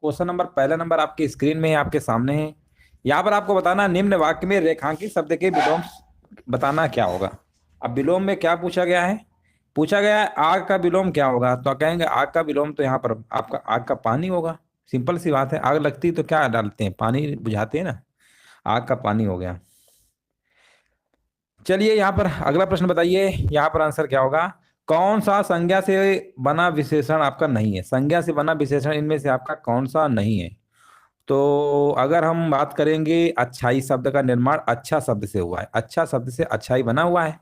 Question number, पहला number आपकी screen में है, आपके सामने है। यहाँ पर आपको बताना निम्न वाक्य में रेखांकित शब्द के विलोम बताना क्या होगा। अब विलोम में क्या पूछा गया है? पूछा गया है आग का विलोम क्या होगा, तो कहेंगे आग का विलोम तो यहाँ पर आपका आग का पानी होगा। सिंपल सी बात है, आग लगती तो क्या डालते हैं, पानी बुझाते हैं ना। आग का पानी हो गया। चलिए यहाँ पर अगला प्रश्न बताइए, यहाँ पर आंसर क्या होगा। कौन सा संज्ञा से बना विशेषण आपका नहीं है? संज्ञा से बना विशेषण इनमें से आपका कौन सा नहीं है? तो अगर हम बात करेंगे, अच्छाई शब्द का निर्माण अच्छा शब्द से हुआ है, अच्छा शब्द से अच्छाई बना हुआ है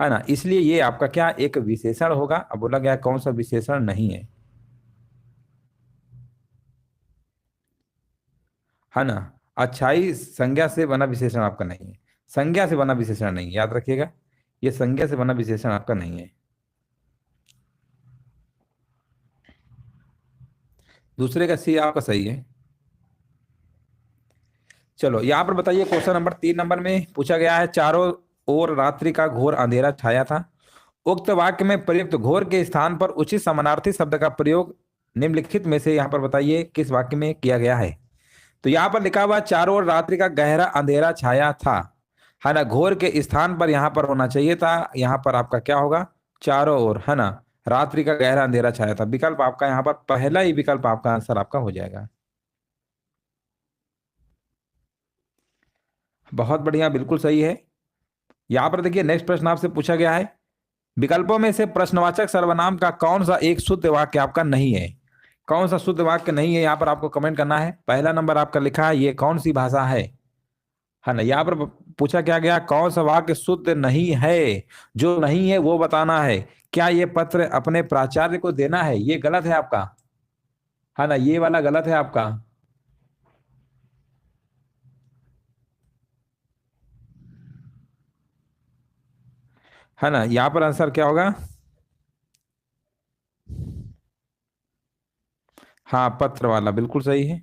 ना, इसलिए ये आपका क्या एक विशेषण होगा। अब बोला गया कौन सा विशेषण नहीं है ना। अच्छाई संज्ञा से बना विशेषण आपका नहीं है, संज्ञा से बना विशेषण नहीं, याद रखिएगा, ये संज्ञा से बना विशेषण आपका नहीं है। दूसरे का सी आपका सही है। चलो यहाँ पर बताइए, क्वेश्चन नंबर 3 नंबर में पूछा गया है, चारों ओर रात्रि का घोर अंधेरा छाया था। उक्त वाक्य में प्रयुक्त घोर के स्थान पर उचित समानार्थी शब्द का प्रयोग निम्नलिखित में से यहाँ पर बताइए किस वाक्य में किया गया है। तो यहाँ पर लिखा हुआ चारों ओर रात्रि का गहरा अंधेरा छाया था, है ना। घोर के स्थान पर यहाँ पर होना चाहिए था, यहाँ पर आपका क्या होगा, चारों ओर, है ना, रात्रि का गहरा अंधेरा छाया था। विकल्प आपका यहाँ पर पहला ही विकल्प आपका आंसर आपका हो जाएगा। बहुत बढ़िया, बिल्कुल सही है। यहाँ पर देखिए नेक्स्ट प्रश्न आपसे पूछा गया है, विकल्पों में से प्रश्नवाचक सर्वनाम का कौन सा एक शुद्ध वाक्य आपका नहीं है? कौन सा शुद्ध वाक्य नहीं है, यहाँ पर आपको कमेंट करना है। पहला नंबर आपका लिखा है ये कौन सी भाषा है ना। यहाँ पर पूछा क्या गया, कौन सा वाक्य शुद्ध नहीं है, जो नहीं है वो बताना है। क्या ये पत्र अपने प्राचार्य को देना है, ये गलत है आपका, है ना, ये वाला गलत है आपका। है ना, यहाँ पर आंसर क्या होगा। हाँ, पत्र वाला बिल्कुल सही है।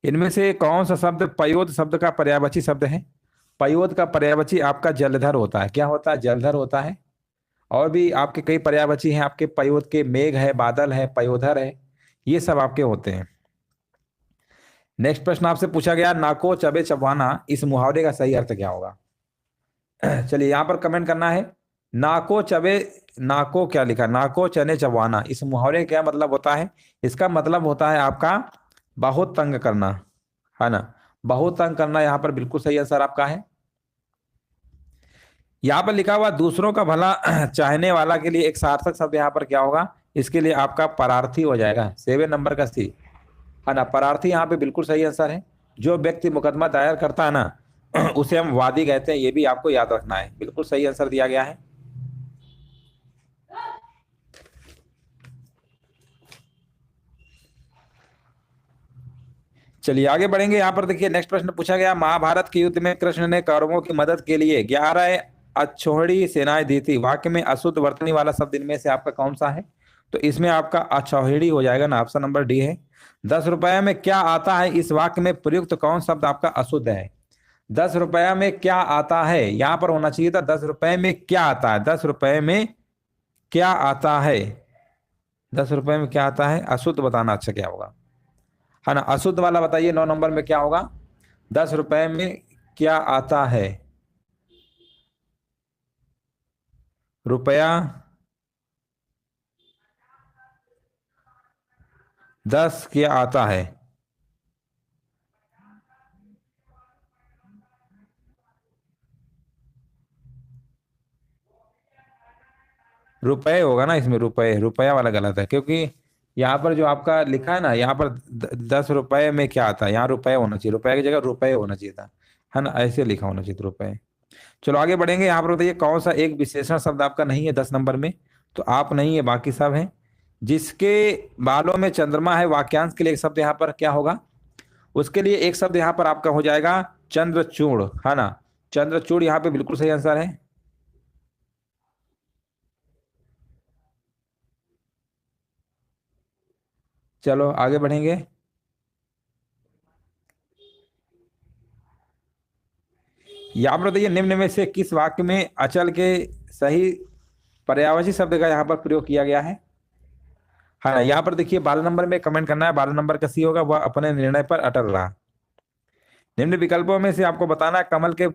इनमें से कौन सा शब्द पयोद शब्द का पर्यायवाची शब्द है? पयोद का पर्यायवाची आपका जलधर होता है। क्या होता है? जलधर होता है। और भी आपके कई पर्यायवाची हैं आपके, पयोद के मेघ है, बादल है, पयोधर है, ये सब आपके होते हैं। नेक्स्ट प्रश्न आपसे पूछा गया, नाको चबे चबवाना, इस मुहावरे का सही अर्थ क्या होगा? चलिए यहाँ पर कमेंट करना है। नाको चबे, नाको क्या लिखा, नाको चने चबवाना, इस मुहावरे का क्या मतलब होता है? इसका मतलब होता है आपका बहुत तंग करना, है ना। बहुत तंग करना यहाँ पर बिल्कुल सही आंसर आपका है। यहाँ पर लिखा हुआ दूसरों का भला चाहने वाला के लिए एक सार्थक शब्द यहाँ पर क्या होगा? इसके लिए आपका परार्थी हो जाएगा, 7 नंबर का सी, है ना। परार्थी यहाँ पे बिल्कुल सही आंसर है। जो व्यक्ति मुकदमा दायर करता है ना उसे हम वादी कहते हैं, ये भी आपको याद रखना है। बिल्कुल सही आंसर दिया गया है। चलिए आगे बढ़ेंगे। यहाँ पर देखिए नेक्स्ट प्रश्न पूछा गया, महाभारत के युद्ध में कृष्ण ने कौरवों की मदद के लिए 11 अक्षौहिणी सेनाएं दी थी। वाक्य में अशुद्ध वर्तनी वाला शब्द इनमें से आपका कौन सा है? तो इसमें आपका अक्षौहिणी हो जाएगा ना, ऑप्शन नंबर डी है। 10 रुपए में क्या आता है, इस वाक्य में प्रयुक्त कौन शब्द आपका अशुद्ध है? 10 रुपया में क्या आता है, यहाँ पर होना चाहिए था 10 रुपए में क्या आता है, 10 रुपए में क्या आता है, 10 रुपए में क्या आता है, अशुद्ध बताना अच्छा क्या होगा, है ना। अशुद्ध वाला बताइए, 9 नंबर में क्या होगा, 10 रुपए में क्या आता है, रुपया 10 क्या आता है? रुपए होगा ना इसमें, रुपए, रुपया वाला गलत है, क्योंकि यहाँ पर जो आपका लिखा है ना, यहाँ पर 10 रुपए में क्या आता है, यहाँ रुपए होना चाहिए, रुपए की जगह रुपए होना चाहिए था, है ना, ऐसे लिखा होना चाहिए था रुपए। चलो आगे बढ़ेंगे। यहाँ पर बताइए कौन सा एक विशेषण शब्द आपका नहीं है 10 नंबर में? तो आप नहीं है, बाकी सब है। जिसके बालों में चंद्रमा है, वाक्यांश के लिए एक शब्द यहाँ पर क्या होगा? उसके लिए एक शब्द यहाँ पर आपका हो जाएगा चंद्रचूड़, है ना। चंद्रचूड़ यहाँ पे बिल्कुल सही आंसर है। चलो आगे बढ़ेंगे। यहाँ पर बताइए निम्न में से किस वाक्य में अचल के सही पर्यायवाची शब्द का यहाँ पर प्रयोग किया गया है? है ना। यहाँ पर देखिए 12 नंबर में कमेंट करना है, 12 नंबर का सी होगा, वह अपने निर्णय पर अटल रहा। निम्न विकल्पों में से आपको बताना है कमल के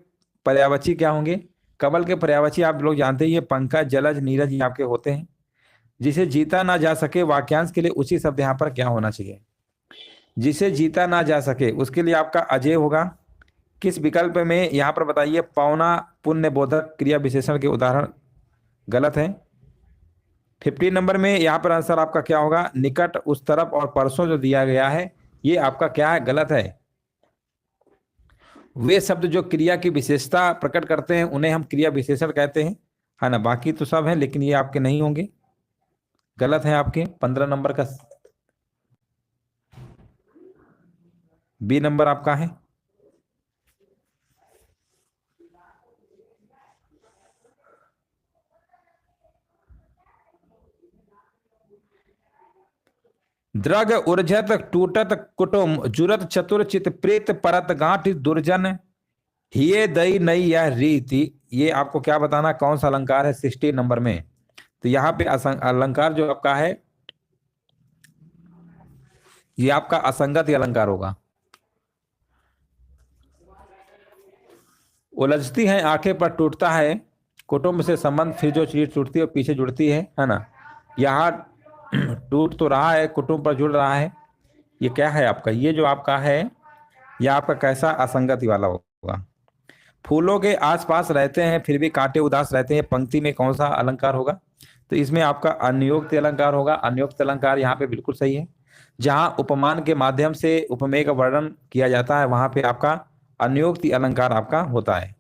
पर्यायवाची क्या होंगे। कमल के पर्यायवाची आप लोग जानते ही, ये पंकज, जलज, नीरज ये आपके होते हैं। जिसे जीता ना जा सके, वाक्यांश के लिए उचित शब्द यहाँ पर क्या होना चाहिए। जिसे जीता ना जा सके उसके लिए आपका अजय होगा। किस विकल्प में यहाँ पर बताइए पौना पुण्य बोधक क्रिया विशेषण के उदाहरण गलत है। 15 नंबर में यहाँ पर आंसर आपका क्या होगा, निकट, उस तरफ और परसों जो दिया गया है ये आपका क्या है, गलत है। वे शब्द जो क्रिया की विशेषता प्रकट करते हैं उन्हें हम क्रिया विशेषण कहते हैं, है ना। बाकी तो सब है लेकिन ये आपके नहीं होंगे, गलत है आपके। 15 नंबर का बी नंबर आपका है। द्रग उर्जत टूटत कुटुम जुरत चतुर चित प्रेत परत गांठ दुर्जन हिये दई नई यह रीति। ये आपको क्या बताना कौन सा अलंकार है 16 नंबर में। तो यहाँ पे अलंकार जो आपका है ये आपका असंगत अलंकार होगा। उलझती है आंखें पर टूटता है कुटुंब से संबंध, फिर जो चीज टूटती है वो पीछे जुड़ती है ना। यहाँ टूट तो रहा है, कुटुंब पर जुड़ रहा है। ये क्या है आपका, ये जो आपका है यह आपका कैसा असंगति वाला होगा। फूलों के आसपास रहते हैं फिर भी कांटे उदास रहते हैं, पंक्ति में कौन सा अलंकार होगा। तो इसमें आपका अनियोक्त अलंकार होगा। अनियोक्त अलंकार यहाँ पे बिल्कुल सही है। जहां उपमान के माध्यम से उपमेय का वर्णन किया जाता है वहां पे आपका अनियोक्त अलंकार आपका होता है।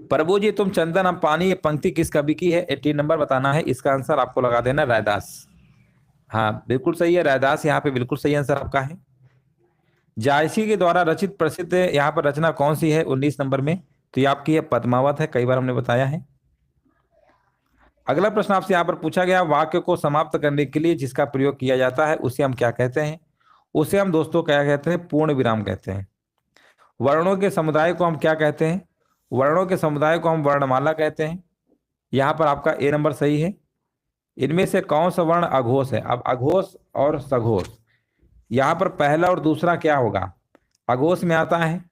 प्रभु जी तुम चंदन हम पानी, ये पंक्ति किस कवि की है, 18 नंबर बताना है। इसका आंसर आपको लगा देना रैदास। हाँ बिल्कुल सही है, रैदास यहाँ पे बिल्कुल सही आंसर आपका है। जायसी के द्वारा रचित प्रसिद्ध यहाँ पर रचना कौन सी है 19 नंबर में। तो ये आपकी है पद्मावत है, कई बार हमने बताया है। अगला प्रश्न आपसे यहाँ पर पूछा गया, वाक्य को समाप्त करने के लिए जिसका प्रयोग किया जाता है उसे हम क्या कहते हैं। उसे हम दोस्तों क्या कहते हैं, पूर्ण विराम कहते हैं। वर्णों के समुदाय को हम क्या कहते हैं, वर्णों के समुदाय को हम वर्णमाला कहते हैं। यहाँ पर आपका ए नंबर सही है। इनमें से कौन सा वर्ण अघोष है। अब अघोष और सघोष, यहाँ पर पहला और दूसरा क्या होगा, अघोष में आता है।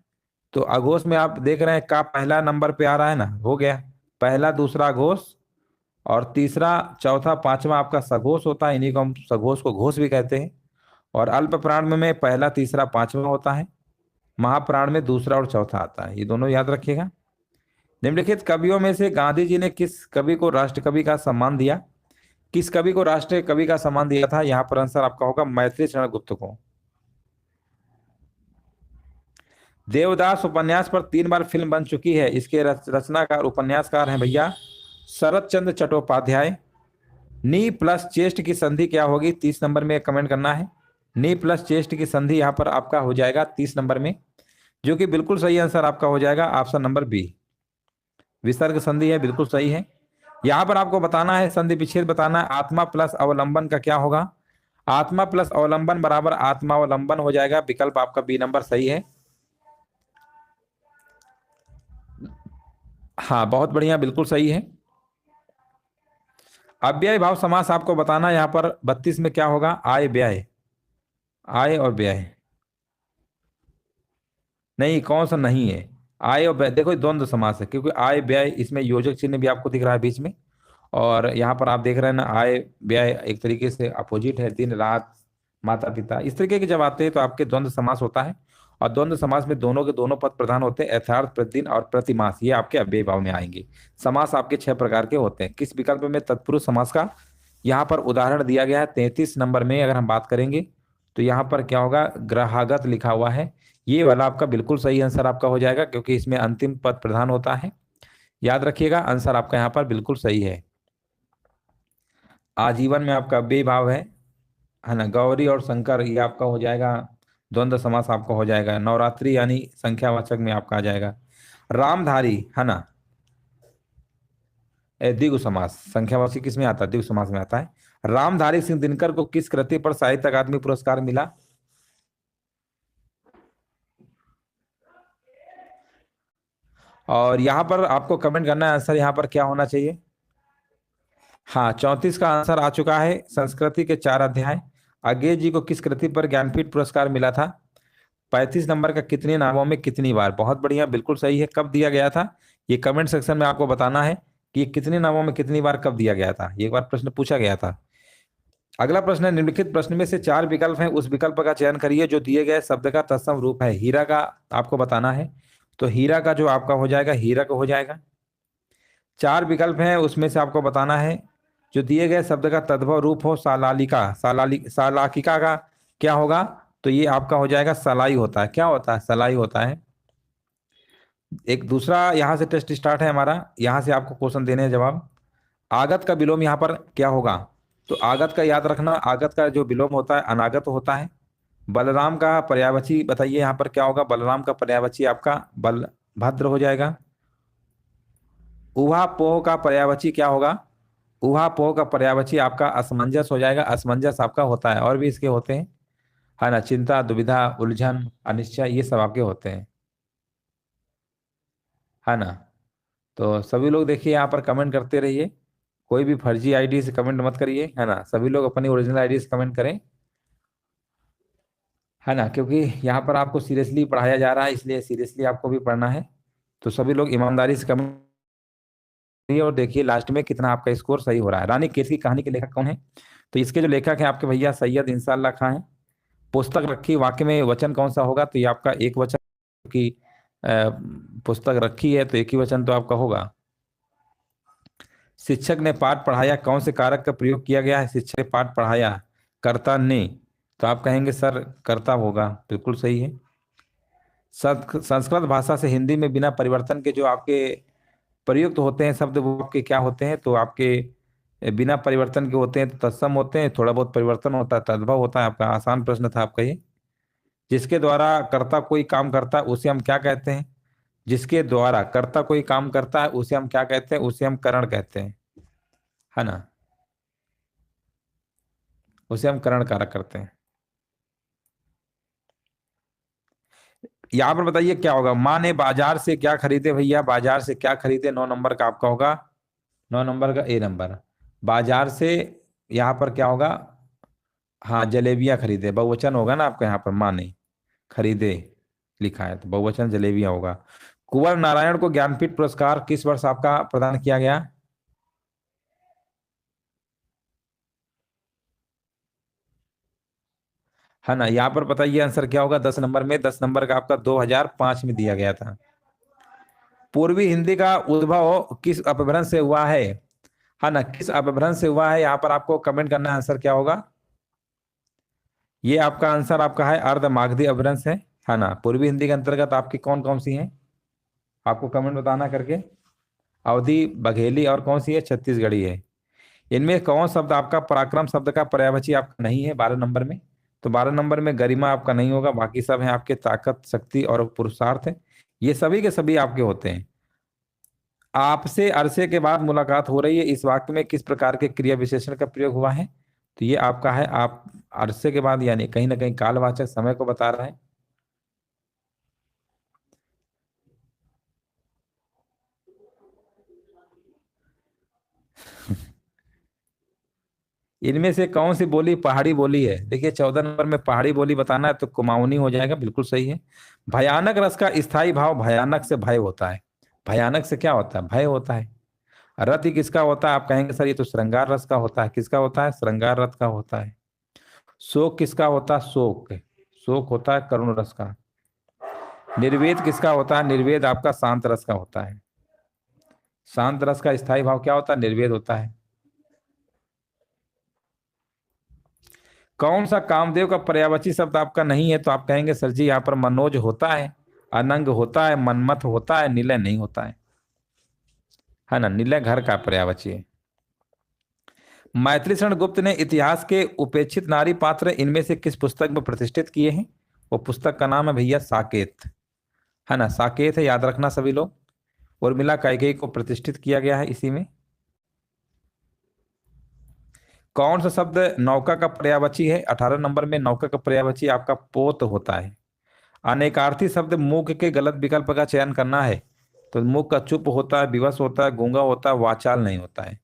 तो अघोष में आप देख रहे हैं का पहला नंबर पे आ रहा है ना, हो गया पहला दूसरा अघोष, और तीसरा चौथा पांचवा आपका सघोष होता है। इन्हीं को हम सघोष को घोष भी कहते हैं। और अल्प प्राण में पहला तीसरा पांचवा होता है, महाप्राण में दूसरा और चौथा आता है। ये दोनों याद रखिएगा। निम्नलिखित कवियों में से गांधी जी ने किस कवि को राष्ट्र कवि का सम्मान दिया। किस कवि को राष्ट्रीय कवि का सम्मान दिया था, यहाँ पर आंसर आपका होगा मैथिली शरण गुप्त को। देवदास उपन्यास पर 3 बार फिल्म बन चुकी है, इसके रचनाकार उपन्यासकार हैं भैया शरत चंद्र चट्टोपाध्याय। नी प्लस चेस्ट की संधि क्या होगी, 30 नंबर में कमेंट करना है। नी प्लस चेस्ट की संधि यहाँ पर आपका हो जाएगा 30 नंबर में, जो कि बिल्कुल सही आंसर आपका हो जाएगा ऑप्शन नंबर बी, विसर्ग संधि है, बिल्कुल सही है। यहाँ पर आपको बताना है संधि विच्छेद बताना है। आत्मा प्लस अवलंबन का क्या होगा, आत्मा प्लस अवलंबन बराबर आत्मावलंबन हो जाएगा। विकल्प आपका बी नंबर सही है। हाँ बहुत बढ़िया, बिल्कुल सही है। अव्यय भाव समास आपको बताना है यहाँ पर 32 में क्या होगा, आय व्यय, आय और व्यय। नहीं कौन सा नहीं है, आय और व्यय देखो ये द्वंद्व समास है, क्योंकि आय व्यय इसमें योजक चिन्ह भी आपको दिख रहा है बीच में। और यहाँ पर आप देख रहे हैं ना आय व्यय एक तरीके से अपोजिट है, दिन रात, माता पिता, इस तरीके के जब आते हैं तो आपके द्वंद्व समास होता है। और द्वंद्व समास में दोनों के दोनों पद प्रधान होते हैं, यथार्थ, प्रतिदिन और प्रतिमास, ये आपके अव्यय भाव में आएंगे। समास आपके 6 प्रकार के होते हैं। किस विकल्प में तत्पुरुष समास का यहाँ पर उदाहरण दिया गया है 33 नंबर में अगर हम बात करेंगे तो यहाँ पर क्या होगा, ग्रहागत लिखा हुआ है। ये वाला आपका बिल्कुल सही आंसर आपका हो जाएगा, क्योंकि इसमें अंतिम पद प्रधान होता है। याद रखिएगा आंसर आपका यहाँ पर बिल्कुल सही है। आजीवन में आपका अव्यय भाव है ना। गौरी और शंकर ये आपका हो जाएगा द्वंद्व समास आपका हो जाएगा। नवरात्रि यानी संख्यावाचक में आपका आ जाएगा। रामधारी है ना, द्विगु समास, संख्यावाची किस में आता है, द्विगु समास में आता है। रामधारी सिंह दिनकर को किस कृति पर साहित्य अकादमी पुरस्कार मिला। और यहाँ पर आपको कमेंट करना है आंसर यहाँ पर क्या होना चाहिए। हाँ, 34 का आंसर आ चुका है। संस्कृति के 4 अध्याय। अगेय जी को किस कृति पर ज्ञानपीठ पुरस्कार मिला था? 35 नंबर का कितने नामों में कितनी बार? बहुत बढ़िया, बिल्कुल सही है। कब दिया गया था? ये कमेंट सेक्शन में आपको बताना है कि ये कितने नामों में कितनी बार कब दिया गया था। ये एक बार प्रश्न पूछा गया था। अगला प्रश्न है, निम्नलिखित प्रश्न में से 4 विकल्प हैं, उस विकल्प का चयन करिए जो दिए गए शब्द का तत्सम रूप है। हीरा का आपको बताना है, तो हीरा का जो आपका हो जाएगा हीरक हो जाएगा। 4 विकल्प हैं, उसमें से आपको बताना है जो दिए गए शब्द का तद्भव रूप हो। सालालिका, सालाकिका का क्या होगा? तो ये आपका हो जाएगा सलाई होता है। क्या होता है? सलाई होता है। एक दूसरा यहाँ से टेस्ट स्टार्ट है हमारा, यहाँ से आपको क्वेश्चन देने हैं जवाब। आगत का विलोम यहाँ पर क्या होगा? तो आगत का याद रखना, आगत का जो विलोम होता है अनागत होता है। बलराम का पर्यायवाची बताइए यहाँ पर क्या होगा? बलराम का पर्यायवाची आपका बलभद्र हो जाएगा। उहापोह का पर्यायवाची क्या होगा? उहापोह का पर्यायवाची आपका असमंजस हो जाएगा। असमंजस आपका होता है, और भी इसके होते हैं, है ना। चिंता, दुविधा, उलझन, अनिश्चय, ये सब आपके होते हैं, है ना। तो सभी लोग देखिए यहाँ पर कमेंट करते रहिए, कोई भी फर्जी आईडी से कमेंट मत करिए, है ना। सभी लोग अपनी ओरिजिनल आईडी से कमेंट करें, है ना, क्योंकि यहाँ पर आपको सीरियसली पढ़ाया जा रहा है, इसलिए सीरियसली आपको भी पढ़ना है। तो सभी लोग ईमानदारी से कमेंट करिए और देखिए लास्ट में कितना आपका स्कोर सही हो रहा है। रानी केस की कहानी के लेखक कौन है? तो इसके जो लेखक हैं आपके भैया सैयद इंसाल्लाह खां हैं। पुस्तक रखी, वाक्य में वचन कौन सा होगा? तो ये आपका एक वचन की पुस्तक रखी है, तो एक ही वचन तो आपका होगा। शिक्षक ने पाठ पढ़ाया, कौन से कारक का प्रयोग किया गया है? शिक्षक ने पाठ पढ़ाया, कर्ता ने, तो आप कहेंगे सर कर्ता होगा, बिल्कुल सही है। संस्कृत भाषा से हिंदी में बिना परिवर्तन के जो आपके प्रयुक्त होते हैं शब्द, वो आपके क्या होते हैं? तो आपके बिना परिवर्तन के होते हैं तो तत्सम होते हैं, थोड़ा बहुत परिवर्तन होता है तद्भव होता है। आपका आसान प्रश्न था आपका ये। जिसके द्वारा कर्ता कोई काम करता है उसे हम क्या कहते हैं? जिसके द्वारा कर्ता कोई काम करता है उसे हम क्या कहते हैं? उसे हम करण कहते हैं, है ना। उसे हम करण कारक करते हैं। यहाँ पर बताइए क्या होगा? माँ ने बाजार से क्या खरीदे भैया? बाजार से क्या खरीदे? 9 नंबर का आपका होगा, 9 नंबर का ए नंबर। बाजार से यहाँ पर क्या होगा? हाँ, जलेबियां खरीदे, बहुवचन होगा ना आपका यहाँ पर। माँ ने खरीदे लिखा है तो बहुवचन जलेबियां होगा। कुंवर नारायण को ज्ञानपीठ पुरस्कार किस वर्ष आपका प्रदान किया गया? है ना, यहाँ पर बताइए आंसर क्या होगा? 10 नंबर में, 10 नंबर का आपका 2005 में दिया गया था। पूर्वी हिंदी का उद्भव किस अपभ्रंश से हुआ है ना, किस अपभ्रंश से हुआ है? यहाँ पर आपको कमेंट करना है, आंसर क्या होगा? ये आपका आंसर आपका है अर्ध मागधी अपभ्रंश है ना। पूर्वी हिंदी के अंतर्गत आपकी कौन कौन सी हैं? आपको कमेंट बताना करके। अवधी, बघेली, और कौन सी है? छत्तीसगढ़ी है। इनमें कौन शब्द आपका पराक्रम शब्द का पर्यायवाची आपका नहीं है 12 नंबर में? तो 12 नंबर में गरिमा आपका नहीं होगा, बाकी सब हैं आपके ताकत, शक्ति और पुरुषार्थ है। ये सभी के सभी आपके होते हैं। आपसे अरसे के बाद मुलाकात हो रही है, इस वाक्य में किस प्रकार के क्रिया विशेषण का प्रयोग हुआ है? तो ये आपका है आप अरसे के बाद, यानी कहीं ना कहीं कालवाचक समय को बता रहा है। इनमें से कौन सी बोली पहाड़ी बोली है? देखिए 14 नंबर में पहाड़ी बोली बताना है तो कुमाऊनी हो जाएगा, बिल्कुल सही है। भयानक रस का स्थायी भाव भयानक से भय होता है। भयानक से क्या होता है? भय होता है। रति किसका होता है? आप कहेंगे सर ये तो श्रृंगार रस का होता है। किसका होता है? श्रृंगार रस का होता है। शोक किसका होता है? शोक, शोक होता है करुण रस का। निर्वेद किसका होता है? निर्वेद आपका शांत रस का होता है। शांत रस का स्थायी भाव क्या होता है? निर्वेद होता है। कौन सा कामदेव का पर्यायवाची शब्द आपका नहीं है? तो आप कहेंगे सर जी यहाँ पर मनोज होता है, अनंग होता है, मनमथ होता है, निलय नहीं होता है ना। निलय घर का पर्यायवाची है। मैथिली शरण गुप्त ने इतिहास के उपेक्षित नारी पात्र इनमें से किस पुस्तक में प्रतिष्ठित किए हैं? वो पुस्तक का नाम है भैया साकेत, है ना। साकेत है, याद रखना सभी लोग। उर्मिला कैकेयी को प्रतिष्ठित किया गया है इसी में। कौन सा शब्द नौका का पर्यायवाची है? 18 नंबर में नौका का पर्यायवाची आपका पोत होता है। अनेकार्थी शब्द मूक के गलत विकल्प का चयन करना है। तो मूक का चुप होता है, विवश होता है, गूंगा होता है, वाचाल नहीं होता है।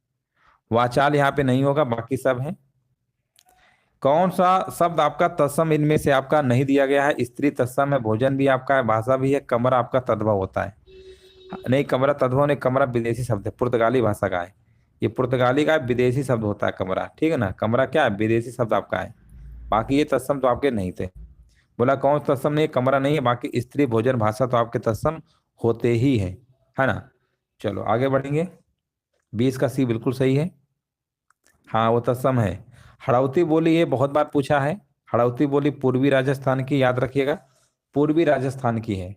वाचाल यहाँ पे नहीं होगा, बाकी सब है। कौन सा शब्द आपका तत्सम इनमें से आपका नहीं दिया गया है? स्त्री तत्सम है, भोजन भी आपका है, भाषा भी है, कमरा आपका तद्भव होता है। नहीं, कमरा तद्भव नहीं, कमरा विदेशी शब्द है, पुर्तगाली भाषा का है। ये पुर्तगाली का विदेशी शब्द होता है कमरा, ठीक है ना। कमरा क्या है? विदेशी शब्द आपका है। बाकी ये तत्सम तो आपके नहीं थे। बोला कौन तत्सम नहीं है? कमरा नहीं है। बाकी स्त्री भोजन भाषा तो आपके तत्सम होते ही है ना। चलो आगे बढ़ेंगे। 20 का सी बिल्कुल सही है। हाँ वो तत्सम है। हड़ौती बोली ये बहुत बार पूछा है। हड़ौती बोली पूर्वी राजस्थान की, याद रखिएगा, पूर्वी राजस्थान की है।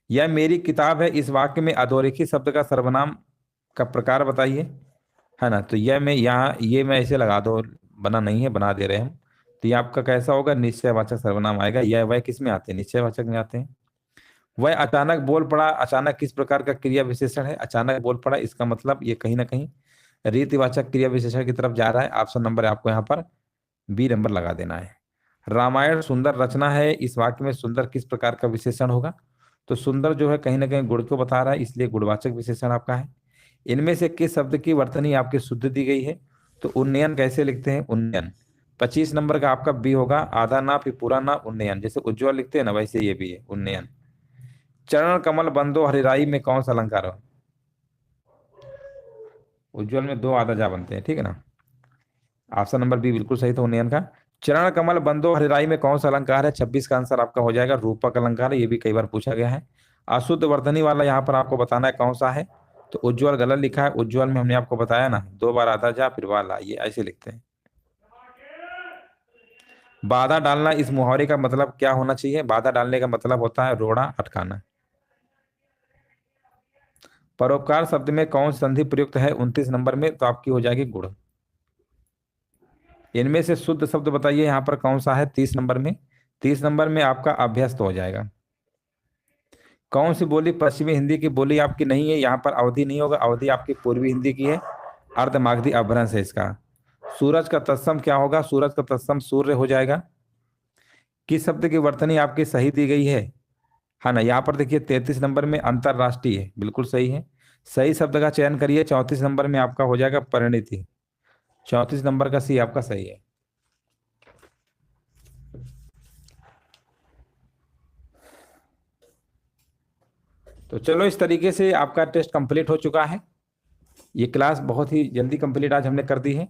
यह मेरी किताब है, इस वाक्य में अधोरेखित शब्द का सर्वनाम का प्रकार बताइए, है ना। तो यह मैं यहाँ, ये मैं ऐसे लगा दो, बना नहीं है, बना दे रहे हैं हम। तो ये आपका कैसा होगा? निश्चयवाचक सर्वनाम आएगा। यह वह किस में आते हैं? निश्चयवाचक में आते हैं। वह अचानक बोल पड़ा, अचानक किस प्रकार का क्रिया विशेषण है? अचानक बोल पड़ा, इसका मतलब ये कहीं ना कहीं रीतिवाचक क्रिया विशेषण की तरफ जा रहा है। ऑप्शन नंबर आपको यहाँ पर बी नंबर लगा देना है। रामायण सुंदर रचना है, इस वाक्य में सुंदर किस प्रकार का विशेषण होगा? तो सुंदर जो है कहीं ना कहीं गुण को बता रहा है, इसलिए गुणवाचक विशेषण आपका है। इनमें से किस शब्द की वर्तनी आपकी शुद्ध दी गई है? तो उन्नयन कैसे लिखते हैं? उन्नयन। 25 नंबर का आपका बी होगा, आधा ना फिर पूरा ना, उन्नयन। जैसे उज्ज्वल लिखते हैं ना, वैसे ये भी है उन्नयन। चरण कमल बंदो हरिराई में कौन सा अलंकार हो? उज्ज्वल में दो आधा जा बनते हैं, ठीक है ना। ऑप्शन नंबर बी बिल्कुल सही था, उन्नयन का। चरण कमल बंदो हरिराई में कौन सा अलंकार है? 26 का आंसर आपका हो जाएगा रूपक अलंकार है, ये भी कई बार पूछा गया है। अशुद्ध वर्तनी वाला यहाँ पर आपको बताना है कौन सा है। तो उज्ज्वल गलत लिखा है। उज्ज्वल में हमने आपको बताया ना, दो बार आधा जा फिर वाला, ये ऐसे लिखते हैं। बाधा डालना, इस मुहावरे का मतलब क्या होना चाहिए? बाधा डालने का मतलब होता है रोड़ा अटकाना। परोपकार शब्द में कौन सी संधि प्रयुक्त है 29 नंबर में? तो आपकी हो जाएगी गुण। इनमें से शुद्ध शब्द बताइए यहाँ पर कौन सा है 30 नंबर में? 30 नंबर में आपका अभ्यस्त हो जाएगा। कौन सी बोली पश्चिमी हिंदी की बोली आपकी नहीं है? यहाँ पर अवधि नहीं होगा, अवधि आपकी पूर्वी हिंदी की है। अर्धमागधी अपभ्रंश है इसका। सूरज का तत्सम क्या होगा? सूरज का तत्सम सूर्य हो जाएगा। किस शब्द की वर्तनी आपकी सही दी गई है ना। यहाँ पर देखिए 33 नंबर में अंतरराष्ट्रीय है, बिल्कुल सही है। सही शब्द का चयन करिए। 34 नंबर में आपका हो जाएगा परिणति। 34 नंबर का सी आपका सही है। तो चलो इस तरीके से आपका टेस्ट कंप्लीट हो चुका है। ये क्लास बहुत ही जल्दी कंप्लीट आज हमने कर दी है।